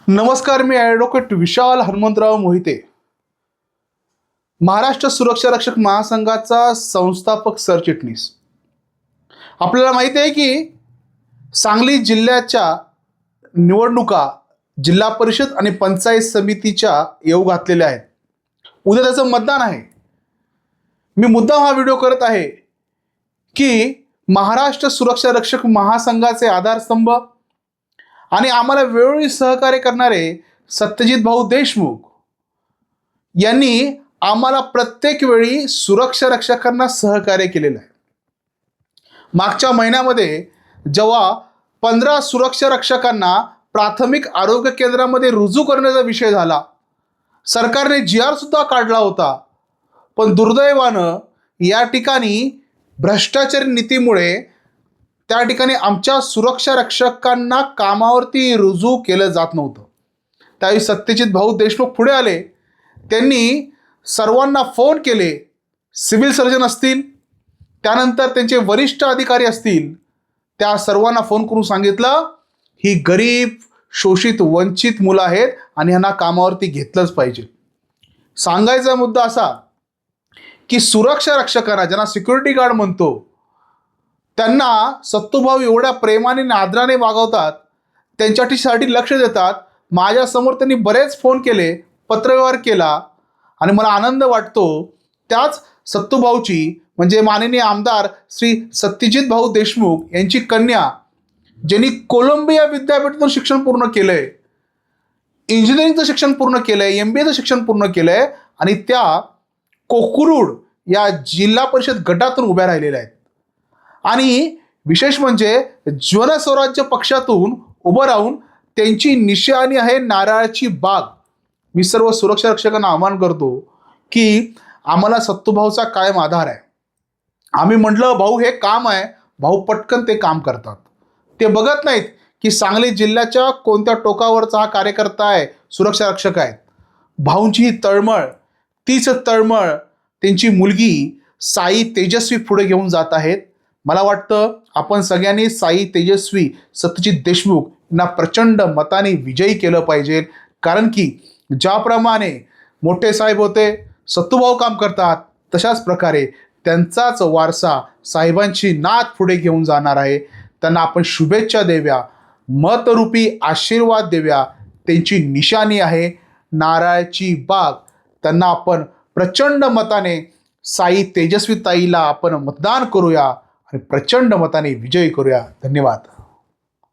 नमस्कार, मी ॲडव्होकेट विशाल हनुमंतराव मोहिते, महाराष्ट्र सुरक्षा रक्षक महासंघाचा संस्थापक सरचिटणीस. आपल्याला माहिती आहे की सांगली जिल्ह्याच्या निवडणुका जिल्हा परिषद आणि पंचायत समितीच्या येऊ घातलेल्या आहेत. उद्या त्याचं मतदान आहे. मी मुद्दाम हा व्हिडिओ करत आहे की महाराष्ट्र सुरक्षा रक्षक महासंघाचे आधारस्तंभ आणि आम्हाला वेळोवेळी सहकार्य करणारे सत्यजित भाऊ देशमुख यांनी आम्हाला प्रत्येक वेळी सुरक्षा रक्षकांना सहकार्य केलेलं आहे. मागच्या महिन्यामध्ये जेव्हा 15 सुरक्षा रक्षकांना प्राथमिक आरोग्य केंद्रामध्ये रुजू करण्याचा विषय झाला, सरकारने GR सुद्धा काढला होता. पण दुर्दैवानं या ठिकाणी भ्रष्टाचारी नीतीमुळे त्या ठिकाणी आमच्या सुरक्षा रक्षकांना कामावरती रुजू केलं जात नव्हतं. त्यावेळी सत्यजित भाऊ देशमुख पुढे आले. त्यांनी सर्वांना फोन केले. सिव्हिल सर्जन असतील, त्यानंतर त्यांचे वरिष्ठ अधिकारी असतील, त्या सर्वांना फोन करून सांगितलं ही गरीब, शोषित, वंचित मुलं आहेत आणि ह्यांना कामावरती घेतलंच पाहिजे. सांगायचा मुद्दा असा की सुरक्षा रक्षकांना, ज्यांना सिक्युरिटी गार्ड म्हणतो, त्यांना सत्तूभाऊ एवढ्या प्रेमाने आणि आदराने वागवतात, त्यांच्यासाठी लक्ष देतात. माझ्यासमोर त्यांनी बरेच फोन केले, पत्रव्यवहार केला आणि मला आनंद वाटतो. त्याच सत्तूभाऊची म्हणजे माननीय आमदार श्री सत्यजित भाऊ देशमुख यांची कन्या, ज्यांनी कोलंबिया विद्यापीठातून शिक्षण पूर्ण केलंय, इंजिनिअरिंगचं शिक्षण पूर्ण केलंय, MBAचं शिक्षण पूर्ण केलंय आणि त्या कोकुरूड या जिल्हा परिषद गटातून उभ्या राहिलेल्या आहेत. आणि विशेष म्हणजे जनस्वराज्य पक्षातून उभं राहून त्यांची निशाणी आहे नारळाची बाग. मी सर्व सुरक्षा रक्षकांना आवाहन करतो की आम्हाला सत्तूभाऊचा कायम आधार आहे. आम्ही म्हटलं भाऊ हे काम आहे, भाऊ पटकन ते काम करतात. ते बघत नाहीत की सांगली जिल्ह्याच्या कोणत्या टोकावरचा हा कार्यकर्ता आहे, सुरक्षा रक्षक आहेत. भाऊंची ही तळमळ, तीच तळमळ त्यांची मुलगी साई तेजस्वी पुढे घेऊन जात आहेत. मला वाटतं आपण सगळ्यांनी साई तेजस्वी सत्यजित देशमुख यांना प्रचंड मताने विजयी केलं पाहिजे. कारण की ज्याप्रमाणे मोठे साहेब होते, सत्तूभाऊ काम करतात, तशाच प्रकारे त्यांचाच वारसा साहेबांची नात पुढे घेऊन जाणार आहे. त्यांना आपण शुभेच्छा देऊया, मतरूपी आशीर्वाद देऊया. त्यांची निशाणी आहे नारळाची बाग. त्यांना आपण प्रचंड मताने साई तेजस्वी ताईला आपण मतदान करूया आणि प्रचंड मताने विजयी करूया. धन्यवाद.